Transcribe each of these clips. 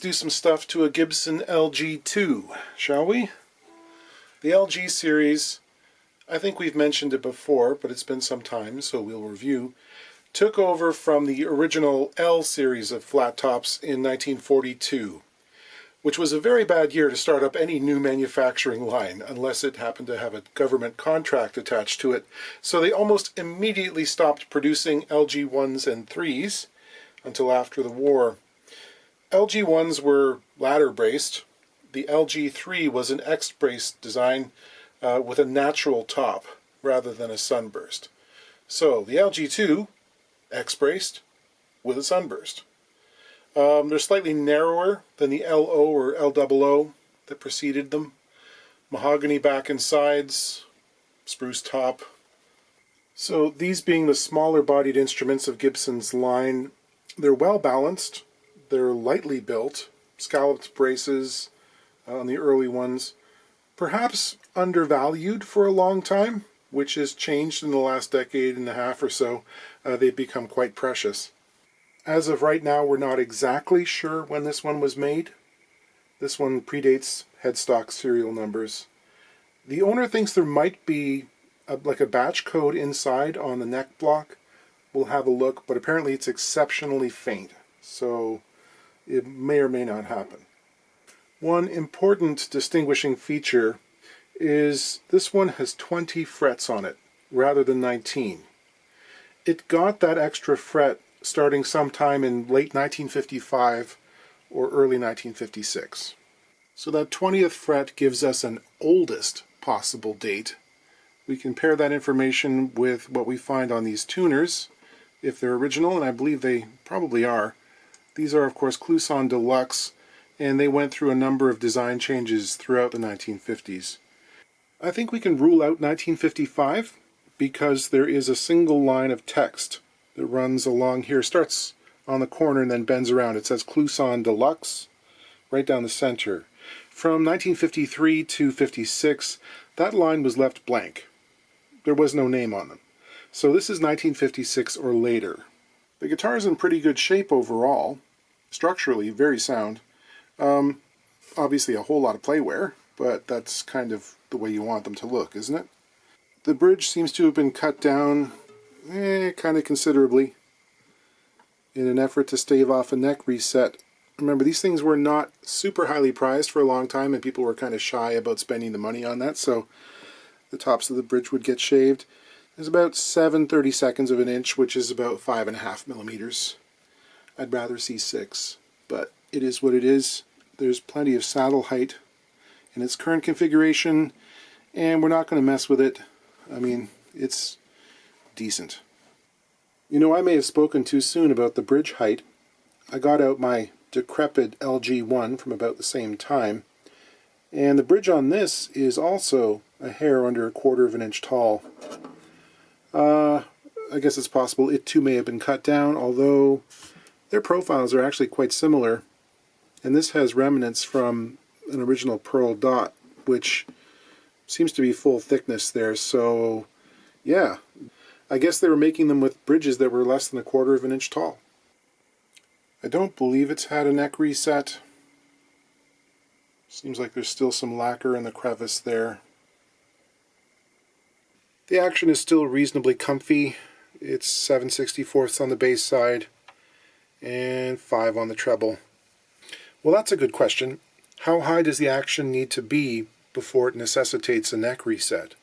do some stuff to a Gibson LG2, shall we? The LG series, I think we've mentioned it before, but it's been some time, so we'll review, took over from the original L series of flat tops in 1942, which was a very bad year to start up any new manufacturing line, unless it happened to have a government contract attached to it. So they almost immediately stopped producing LG 1s and 3s until after the war. LG 1s were ladder braced. The LG 3 was an X-braced design with a natural top rather than a sunburst. So the LG 2, X-braced with a sunburst. They're slightly narrower than the LO or LOO that preceded them. Mahogany back and sides, spruce top. So these being the smaller bodied instruments of Gibson's line, they're well balanced. They're lightly built, scalloped braces on the early ones, perhaps undervalued for a long time, which has changed in the last decade and a half or so. They've become quite precious. As of right now, we're not exactly sure when this one was made. This one predates headstock serial numbers. The owner thinks there might be like a batch code inside on the neck block. We'll have a look, but apparently it's exceptionally faint, so it may or may not happen. One important distinguishing feature is this one has 20 frets on it rather than 19. It got that extra fret starting sometime in late 1955 or early 1956. So that 20th fret gives us an oldest possible date. We compare that information with what we find on these tuners, if they're original, and I believe they probably are. These are, of course, Kluson Deluxe, and they went through a number of design changes throughout the 1950s. I think we can rule out 1955 because there is a single line of text that runs along here, starts on the corner and then bends around. It says Kluson Deluxe right down the center. From 1953 to 56, that line was left blank. There was no name on them. So this is 1956 or later. The guitar's in pretty good shape overall. Structurally, very sound. Obviously a whole lot of play wear, but that's kind of the way you want them to look, isn't it? The bridge seems to have been cut down kind of considerably in an effort to stave off a neck reset. Remember, these things were not super highly prized for a long time, and people were kind of shy about spending the money on that, so the tops of the bridge would get shaved. There's about 7/32 of an inch, which is about 5.5 millimeters. I'd rather see 6, but it is what it is. There's plenty of saddle height in its current configuration, and we're not going to mess with it. I mean, it's decent. You know, I may have spoken too soon about the bridge height. I got out my decrepit LG1 from about the same time, and the bridge on this is also a hair under 1/4 of an inch tall. I guess it's possible it too may have been cut down, although their profiles are actually quite similar, and this has remnants from an original pearl dot, which seems to be full thickness there, so yeah, I guess they were making them with bridges that were less than 1/4 of an inch tall. I don't believe it's had a neck reset. Seems like there's still some lacquer in the crevice there. The action is still reasonably comfy. It's 7/64 on the bass side and 5 on the treble. Well, that's a good question. How high does the action need to be before it necessitates a neck reset?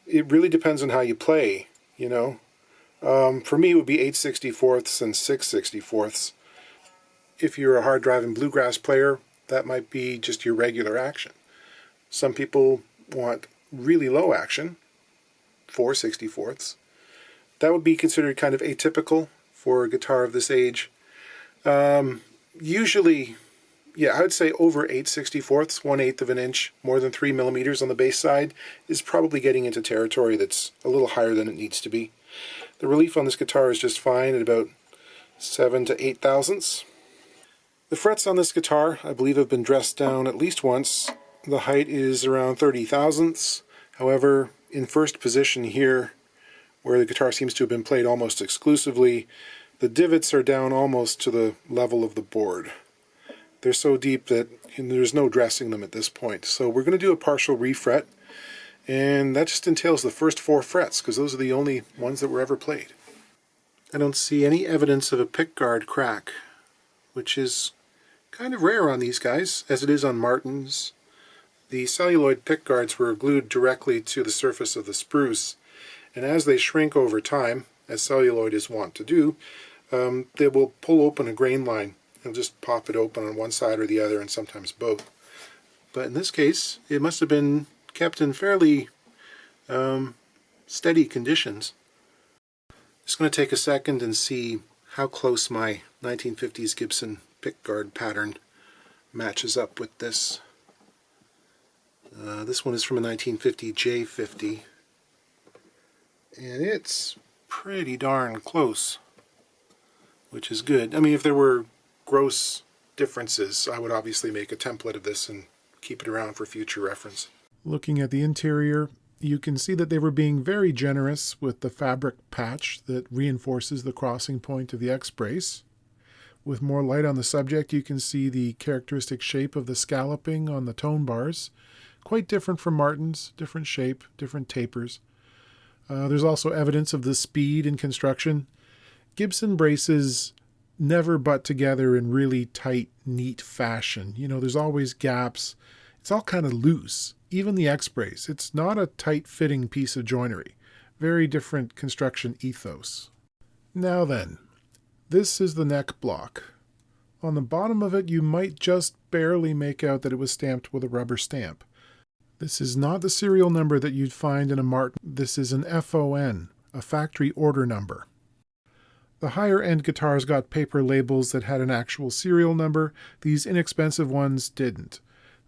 It really depends on how you play, you know. For me, it would be 8/64 and 6/64. If you're a hard driving bluegrass player, that might be just your regular action. Some people want really low action, 4/64. That would be considered kind of atypical for a guitar of this age. Usually, yeah, I would say over 8/64, 1/8 of an inch, more than 3 millimeters on the bass side, is probably getting into territory that's a little higher than it needs to be. The relief on this guitar is just fine at about 7 to 8 thousandths. The frets on this guitar, I believe, have been dressed down at least once. The height is around 30 thousandths. However, in first position here, where the guitar seems to have been played almost exclusively, the divots are down almost to the level of the board. They're so deep that there's no dressing them at this point. So we're going to do a partial refret, and that just entails the first 4 frets, because those are the only ones that were ever played. I don't see any evidence of a pickguard crack, which is kind of rare on these guys, as it is on Martins. The celluloid pickguards were glued directly to the surface of the spruce, and as they shrink over time, as celluloid is wont to do, they will pull open a grain line. They'll just pop it open on one side or the other, and sometimes both. But in this case, it must have been kept in fairly steady conditions. Just going to take a second and see how close my 1950s Gibson pickguard pattern matches up with this. This one is from a 1950 J50, and it's pretty darn close, which is good. I mean, if there were gross differences, I would obviously make a template of this and keep it around for future reference. Looking at the interior, you can see that they were being very generous with the fabric patch that reinforces the crossing point of the X-brace. With more light on the subject, you can see the characteristic shape of the scalloping on the tone bars. Quite different from Martin's, different shape, different tapers. There's also evidence of the speed in construction. Gibson braces never butt together in really tight, neat fashion. You know, there's always gaps. It's all kind of loose. Even the X-brace, it's not a tight-fitting piece of joinery. Very different construction ethos. Now then, this is the neck block. On the bottom of it, you might just barely make out that it was stamped with a rubber stamp. This is not the serial number that you'd find in a Martin. This is an FON, a factory order number. The higher-end guitars got paper labels that had an actual serial number. These inexpensive ones didn't.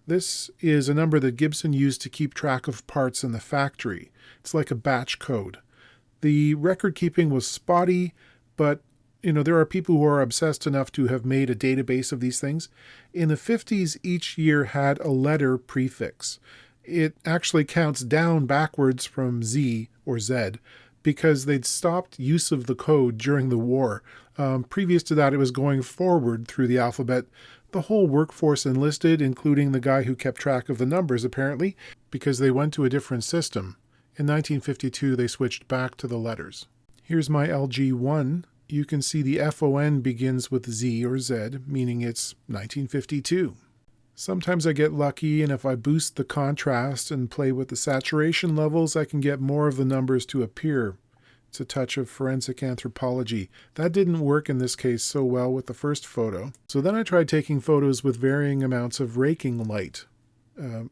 This is a number that Gibson used to keep track of parts in the factory. It's like a batch code. The record keeping was spotty, but there are people who are obsessed enough to have made a database of these things. In the 50s, each year had a letter prefix. It actually counts down backwards from Z or Z because they'd stopped use of the code during the war. Previous to that, it was going forward through the alphabet. The whole workforce enlisted, including the guy who kept track of the numbers, apparently, because they went to a different system. In 1952, they switched back to the letters. Here's my LG1. You can see the FON begins with Z or Z, meaning it's 1952. Sometimes I get lucky, and if I boost the contrast and play with the saturation levels, I can get more of the numbers to appear. It's a touch of forensic anthropology. That didn't work in this case so well with the first photo. So then I tried taking photos with varying amounts of raking light,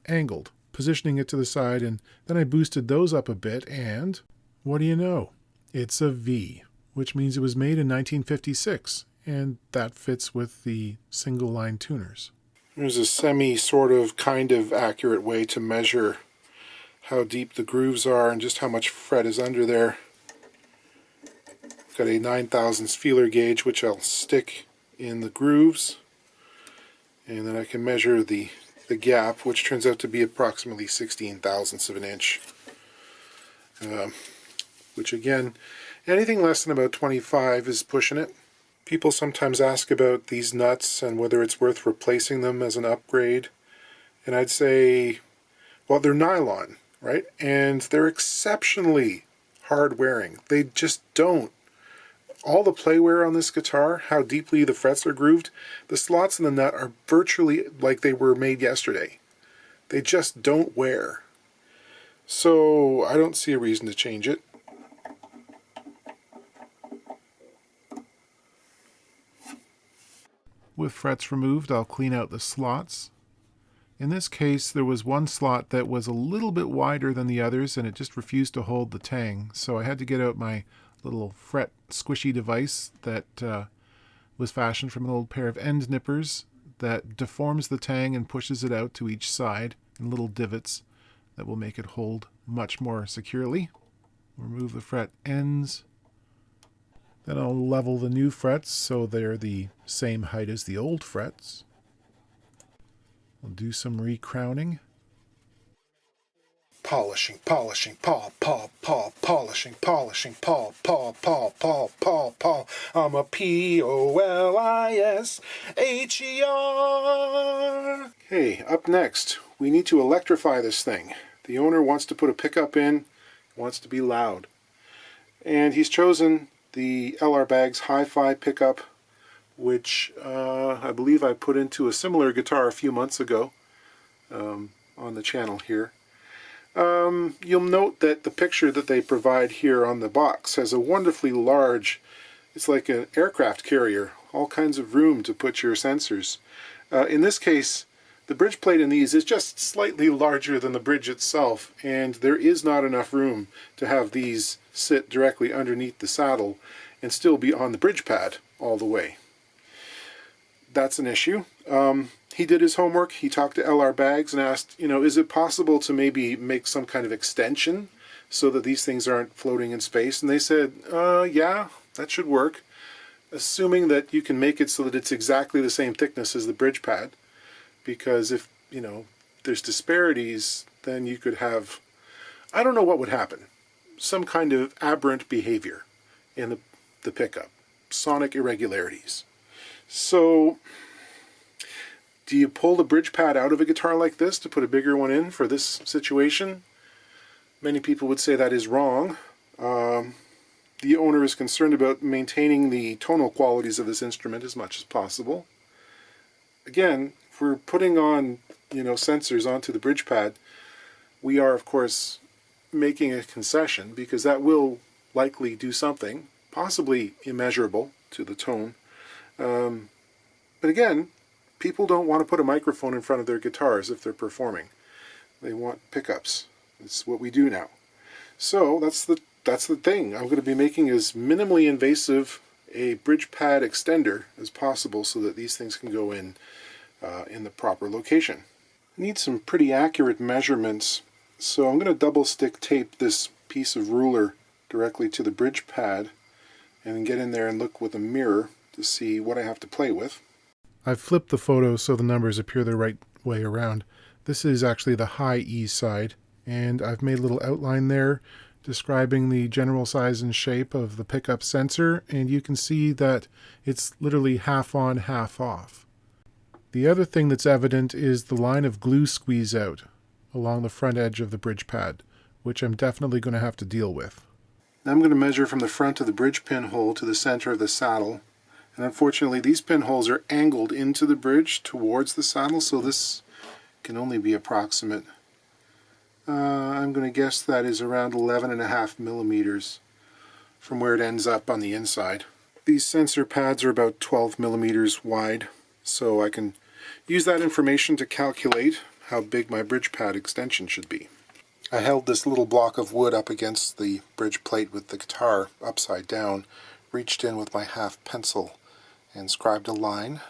angled, positioning it to the side, and then I boosted those up a bit, and what do you know? It's a V, which means it was made in 1956, and that fits with the single-line tuners. There's a sort of kind of accurate way to measure how deep the grooves are and just how much fret is under there. Got a 9/1000 feeler gauge which I'll stick in the grooves, and then I can measure the gap, which turns out to be approximately 16/1000 of an inch, which again, anything less than about 25 is pushing it. People sometimes ask about these nuts and whether it's worth replacing them as an upgrade. And I'd say, well, they're nylon, right? And they're exceptionally hard wearing. They just don't. All the play wear on this guitar, how deeply the frets are grooved, the slots in the nut are virtually like they were made yesterday. They just don't wear. So I don't see a reason to change it. With frets removed, I'll clean out the slots. In this case, there was one slot that was a little bit wider than the others, and it just refused to hold the tang. So I had to get out my little fret squishy device that was fashioned from an old pair of end nippers that deforms the tang and pushes it out to each side in little divots that will make it hold much more securely. Remove the fret ends. Then I'll level the new frets so they're the same height as the old frets. I'll do some recrowning. polishing, polishing, polishing, polishing, Paul. I'm a POLISHER. Okay, up next, we need to electrify this thing. The owner wants to put a pickup in, wants to be loud. And he's chosen the LR Baggs Hi-Fi pickup, which I believe I put into a similar guitar a few months ago on the channel here. You'll note that the picture that they provide here on the box has a wonderfully large, it's like an aircraft carrier, all kinds of room to put your sensors. In this case, the bridge plate in these is just slightly larger than the bridge itself, and there is not enough room to have these sit directly underneath the saddle and still be on the bridge pad all the way. That's an issue. He did his homework. He talked to LR Baggs and asked, is it possible to maybe make some kind of extension so that these things aren't floating in space? And they said, yeah, that should work, assuming that you can make it so that it's exactly the same thickness as the bridge pad. Because if, there's disparities, then you could have, I don't know what would happen, some kind of aberrant behavior in the pickup, sonic irregularities. So, do you pull the bridge pad out of a guitar like this to put a bigger one in for this situation? Many people would say that is wrong. The owner is concerned about maintaining the tonal qualities of this instrument as much as possible. Again, if we're putting on, sensors onto the bridge pad, we are, of course, making a concession, because that will likely do something, possibly immeasurable to the tone. But again, people don't want to put a microphone in front of their guitars if they're performing. They want pickups. It's what we do now. So that's the thing. I'm going to be making as minimally invasive a bridge pad extender as possible so that these things can go in the proper location. I need some pretty accurate measurements, so I'm going to double stick tape this piece of ruler directly to the bridge pad and then get in there and look with a mirror to see what I have to play with. I've flipped the photo so the numbers appear the right way around. This is actually the high E side, and I've made a little outline there describing the general size and shape of the pickup sensor, and you can see that it's literally half on, half off. The other thing that's evident is the line of glue squeeze out along the front edge of the bridge pad, which I'm definitely going to have to deal with. Now I'm going to measure from the front of the bridge pinhole to the center of the saddle, and unfortunately these pinholes are angled into the bridge towards the saddle, so this can only be approximate. I'm going to guess that is around 11.5 millimeters from where it ends up on the inside. These sensor pads are about 12 millimeters wide, so I can use that information to calculate how big my bridge pad extension should be. I held this little block of wood up against the bridge plate with the guitar upside down, reached in with my half pencil and scribed a line.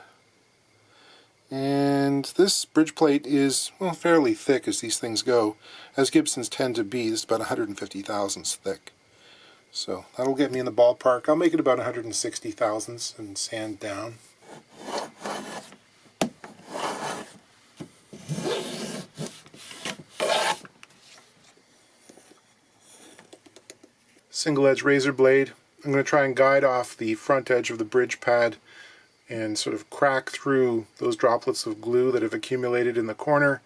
And this bridge plate is, well, fairly thick as these things go. As Gibsons tend to be, this is about 150 thousandths thick. So that'll get me in the ballpark. I'll make it about 160 thousandths and sand down. Single edge razor blade. I'm going to try and guide off the front edge of the bridge pad and sort of crack through those droplets of glue that have accumulated in the corner.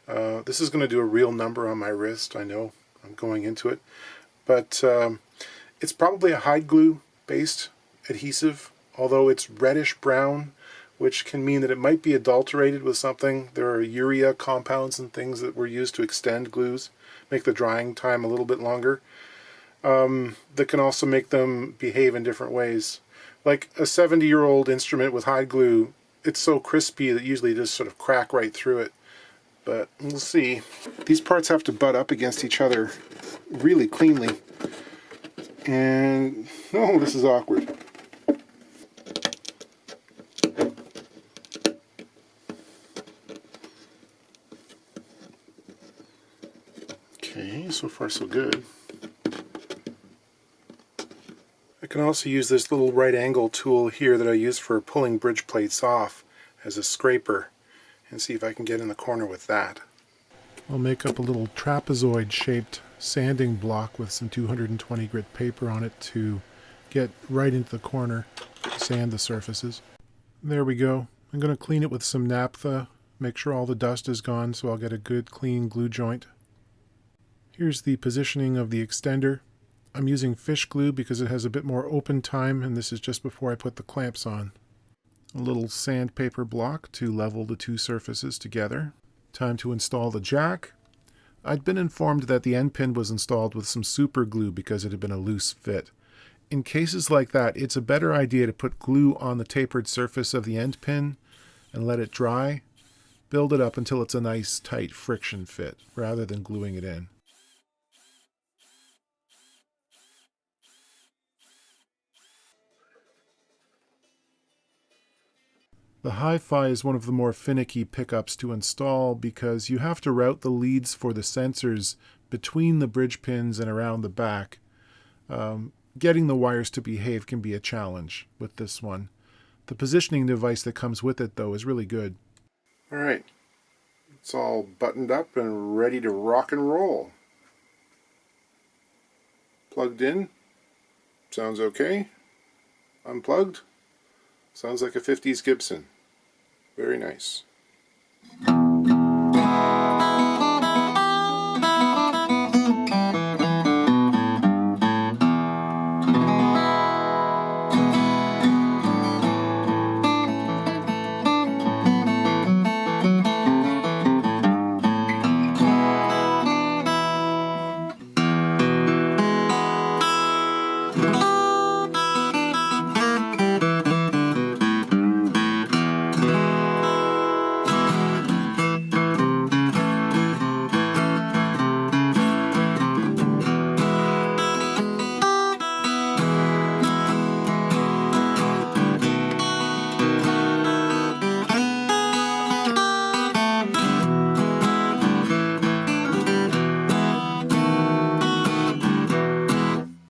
This is going to do a real number on my wrist, I know, I'm going into it. But it's probably a hide glue based adhesive, although it's reddish brown, which can mean that it might be adulterated with something. There are urea compounds and things that were used to extend glues, make the drying time a little bit longer. That can also make them behave in different ways. Like a 70-year-old instrument with hide glue, it's so crispy that usually just sort of crack right through it. But we'll see. These parts have to butt up against each other really cleanly. And, oh, this is awkward. Okay, so far so good. I can also use this little right angle tool here that I use for pulling bridge plates off as a scraper and see if I can get in the corner with that. I'll make up a little trapezoid shaped sanding block with some 220 grit paper on it to get right into the corner, sand the surfaces. There we go. I'm going to clean it with some naphtha, make sure all the dust is gone so I'll get a good clean glue joint. Here's the positioning of the extender. I'm using fish glue because it has a bit more open time, and this is just before I put the clamps on. A little sandpaper block to level the two surfaces together. Time to install the jack. I'd been informed that the end pin was installed with some super glue because it had been a loose fit. In cases like that, it's a better idea to put glue on the tapered surface of the end pin and let it dry. Build it up until it's a nice tight friction fit rather than gluing it in. The Hi-Fi is one of the more finicky pickups to install because you have to route the leads for the sensors between the bridge pins and around the back. Getting the wires to behave can be a challenge with this one. The positioning device that comes with it, though, is really good. All right, it's all buttoned up and ready to rock and roll. Plugged in, sounds okay. Unplugged, sounds like a 50s Gibson. Very nice.